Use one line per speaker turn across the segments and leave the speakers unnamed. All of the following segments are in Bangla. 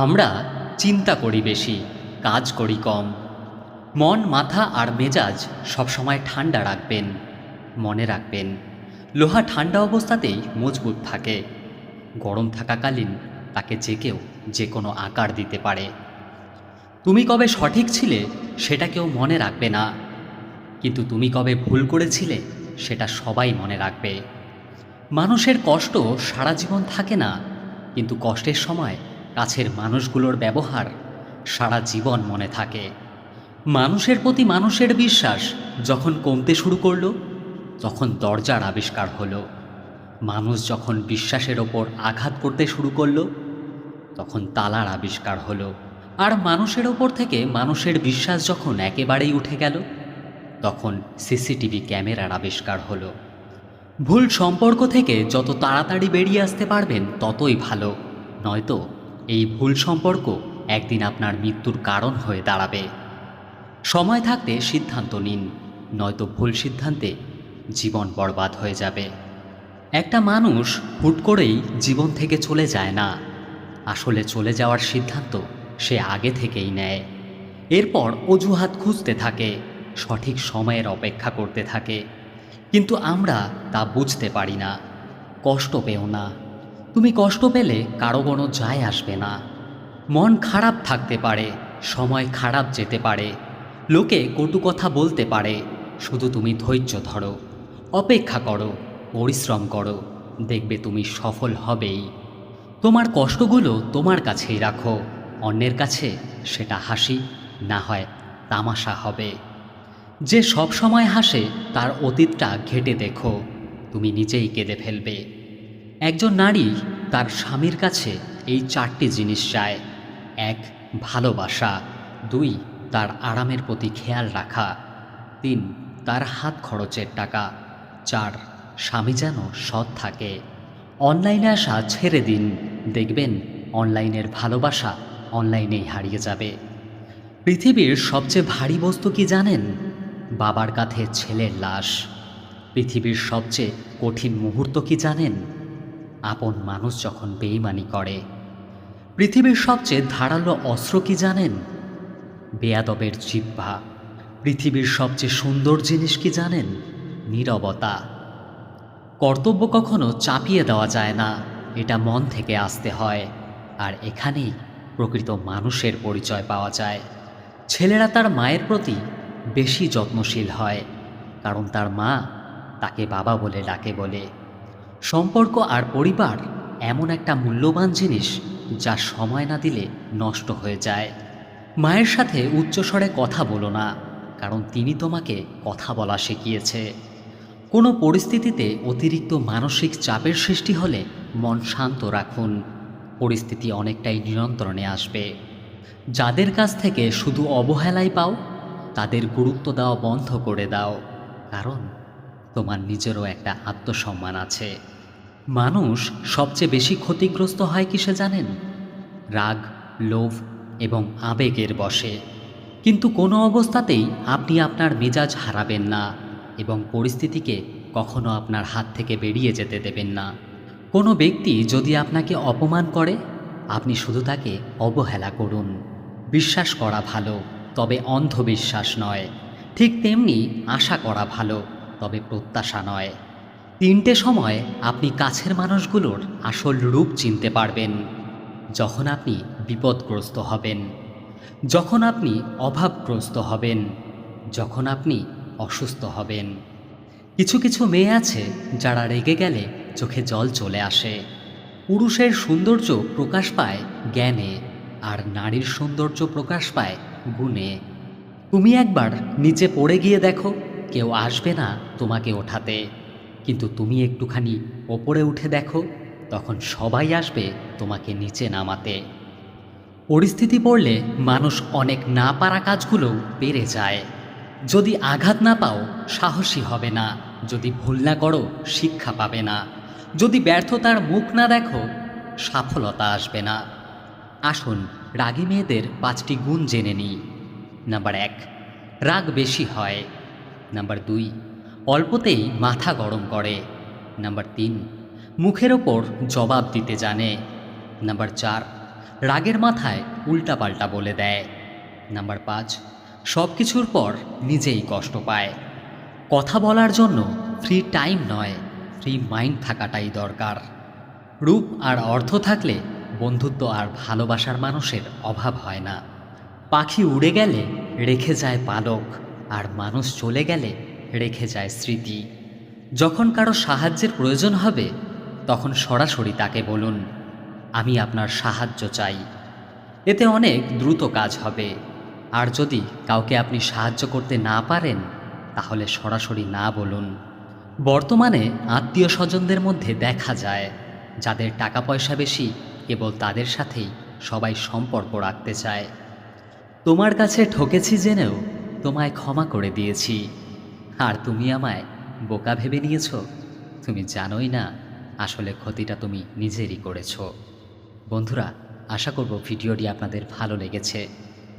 আমরা চিন্তা করি বেশি, কাজ করি কম। মন, মাথা আর মেজাজ সবসময় ঠান্ডা রাখবেন। মনে রাখবেন, লোহা ঠান্ডা অবস্থাতেই মজবুত থাকে। গরম থাকাকালীন তাকে যে কেউ যে কোনো আকার দিতে পারে। তুমি কবে সঠিক ছিলে সেটা কেউ মনে রাখবে না, কিন্তু তুমি কবে ভুল করেছিলে সেটা সবাই মনে রাখবে। মানুষের কষ্ট সারা জীবন থাকে না, কিন্তু কষ্টের সময় কাছের মানুষগুলোর ব্যবহার সারা জীবন মনে থাকে। মানুষের প্রতি মানুষের বিশ্বাস যখন কমতে শুরু করলো, তখন দরজার আবিষ্কার হলো। মানুষ যখন বিশ্বাসের ওপর আঘাত করতে শুরু করলো, তখন তালার আবিষ্কার হলো। আর মানুষের ওপর থেকে মানুষের বিশ্বাস যখন একেবারেই উঠে গেল, তখন সিসিটিভি ক্যামেরার আবিষ্কার হলো। ভুল সম্পর্ক থেকে যত তাড়াতাড়ি বেরিয়ে আসতে পারবেন ততই ভালো, নয়তো এই ভুল সম্পর্ক একদিন আপনার মৃত্যুর কারণ হয়ে দাঁড়াবে। সময় থাকতে সিদ্ধান্ত নিন, নয়তো ভুল সিদ্ধান্তে জীবন বরবাদ হয়ে যাবে। একটা মানুষ হুট করেই জীবন থেকে চলে যায় না, আসলে চলে যাওয়ার সিদ্ধান্ত সে আগে থেকেই নেয়। এরপর অজুহাত খুঁজতে থাকে, সঠিক সময়ের অপেক্ষা করতে থাকে, কিন্তু আমরা তা বুঝতে পারি না। কষ্ট পেও না, তুমি কষ্ট পেলে কারো কোনো যায় আসবে না। মন খারাপ থাকতে পারে, সময় খারাপ যেতে পারে, লোকে কটু কথা বলতে পারে, শুধু তুমি ধৈর্য ধরো, অপেক্ষা করো, পরিশ্রম করো, দেখবে তুমি সফল হবেই। তোমার কষ্টগুলো তোমার কাছেই রাখো, অন্যের কাছে সেটা হাসি না হয় তামাশা হবে। যে সব সময় হাসে তার অতীতটা ঘেঁটে দেখো, তুমি নিজেই কেঁদে ফেলবে। একজন নারী তার স্বামীর কাছে এই 4টি জিনিস চায়: 1. ভালোবাসা, 2. তার আরামের প্রতি খেয়াল রাখা, 3. তার হাত খরচের টাকা, 4. স্বামী যেন সৎ থাকে। অনলাইনে আসা ছেড়ে দিন, দেখবেন অনলাইনের ভালোবাসা অনলাইনেই হারিয়ে যাবে। পৃথিবীর সবচেয়ে ভারী বস্তু কি জানেন? বাবার কাঁধে ছেলের লাশ। পৃথিবীর সবচেয়ে কঠিন মুহূর্ত কি জানেন? আপন মানুষ যখন বেইমানি করে। পৃথিবীর সবচেয়ে ধারালো অস্ত্র কি জানেন? বেয়াদবের জিহ্বা। পৃথিবীর সবচেয়ে সুন্দর জিনিস কি জানেন? নীরবতা। কর্তব্য কখনো চাপিয়ে দেওয়া যায় না, এটা মন থেকে আসতে হয়। আর এখানেই প্রকৃত মানুষের পরিচয় পাওয়া যায়। ছেলেরা তার মায়ের প্রতি বেশি যত্নশীল হয়, কারণ তার মা তাকে বাবা বলে ডাকে বলে। সম্পর্ক আর পরিবার এমন একটা মূল্যবান জিনিস যা সময় না দিলে নষ্ট হয়ে যায়। মায়ের সাথে উচ্চস্বরে কথা বলো না, কারণ তিনি তোমাকে কথা বলা শিখিয়েছে। কোনো পরিস্থিতিতে অতিরিক্ত মানসিক চাপের সৃষ্টি হলে মন শান্ত রাখুন, পরিস্থিতি অনেকটাই নিয়ন্ত্রণে আসবে। যাদের কাছ থেকে শুধু অবহেলাই পাও, তাদের গুরুত্ব দেওয়া বন্ধ করে দাও, কারণ তোমার নিজেরও একটা আত্মসম্মান আছে। মানুষ সবচেয়ে বেশি ক্ষতিগ্রস্ত হয় কিসে জানেন? রাগ, লোভ এবং আবেগের বশে। কিন্তু কোনো অবস্থাতেই আপনি আপনার মেজাজ হারাবেন না এবং পরিস্থিতিকে কখনো আপনার হাত থেকে বেরিয়ে যেতে দেবেন না। কোনো ব্যক্তি যদি আপনাকে অপমান করে, আপনি শুধু তাকে অবহেলা করুন। বিশ্বাস করা ভালো, তবে অন্ধবিশ্বাস নয়। ঠিক তেমনি আশা করা ভালো, তবে প্রত্যাশা নয়। 3টে সময় আপনি কাছের মানুষগুলোর আসল রূপ চিনতে পারবেন: যখন আপনি বিপদগ্রস্ত হবেন, যখন আপনি অভাবগ্রস্ত হবেন, যখন আপনি অসুস্থ হবেন। কিছু কিছু মেয়ে আছে যারা রেগে গেলে চোখে জল চলে আসে। পুরুষের সৌন্দর্য প্রকাশ পায় জ্ঞানে, আর নারীর সৌন্দর্য প্রকাশ পায় গুণে। তুমি একবার নিচে পড়ে গিয়ে দেখো, কেউ আসবে না তোমাকে ওঠাতে, কিন্তু তুমি একটুখানি ওপরে উঠে দেখো, তখন সবাই আসবে তোমাকে নিচে নামাতে। পরিস্থিতি পড়লে মানুষ অনেক না পারা কাজগুলোও পেরে যায়। যদি আঘাত না পাও, সাহসী হবে না। যদি ভুল না করো, শিক্ষা পাবে না। যদি ব্যর্থতার মুখ না দেখো, সফলতা আসবে না। আসুন রাগী মেয়েদের 5টি গুণ জেনে নিই। নাম্বার 1, রাগ বেশি হয়। নাম্বার 2, অল্পতেই মাথা গরম করে। নাম্বার 3, মুখের ওপর জবাব দিতে জানে। নাম্বার 4, রাগের মাথায় উল্টাপাল্টা বলে দেয়। নাম্বার 5, সব কিছুর পর নিজেই কষ্ট পায়। কথা বলার জন্য ফ্রি টাইম নয়, ফ্রি মাইন্ড থাকাটাই দরকার। রূপ আর অর্থ থাকলে বন্ধুত্ব আর ভালোবাসার মানুষের অভাব হয় না। পাখি উড়ে গেলে রেখে যায় পালক, আর মানুষ চলে গেলে রেখে যায় স্মৃতি। যখন কারো সাহায্যের প্রয়োজন হবে তখন সরাসরি তাকে বলুন, আমি আপনার সাহায্য চাই। এতে অনেক দ্রুত কাজ হবে। আর যদি কাউকে আপনি সাহায্য করতে না পারেন তাহলে সরাসরি না বলুন। বর্তমানে আত্মীয় স্বজনদের মধ্যে দেখা যায় যাদের টাকা পয়সা বেশি, কেবল তাদের সাথেই সবাই সম্পর্ক রাখতে চায়। তোমার কাছে ঠকেছি জেনেও তোমায় ক্ষমা করে দিয়েছি, আর তুমি আমায় বোকা ভেবে নিয়েছ। তুমি জানোই না আসলে ক্ষতিটা তুমি নিজেরই করেছ। বন্ধুরা, আশা করব ভিডিওটি আপনাদের ভালো লেগেছে।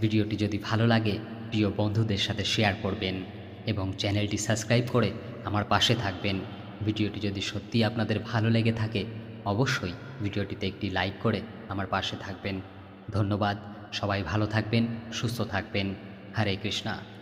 ভিডিওটি যদি ভালো লাগে প্রিয় বন্ধুদের সাথে শেয়ার করবেন এবং চ্যানেলটি সাবস্ক্রাইব করে আমার পাশে থাকবেন। ভিডিওটি যদি সত্যিই আপনাদের ভালো লেগে থাকে অবশ্যই ভিডিওটিতে একটি লাইক করে আমার পাশে থাকবেন। ধন্যবাদ। সবাই ভালো থাকবেন, সুস্থ থাকবেন। হরে কৃষ্ণা।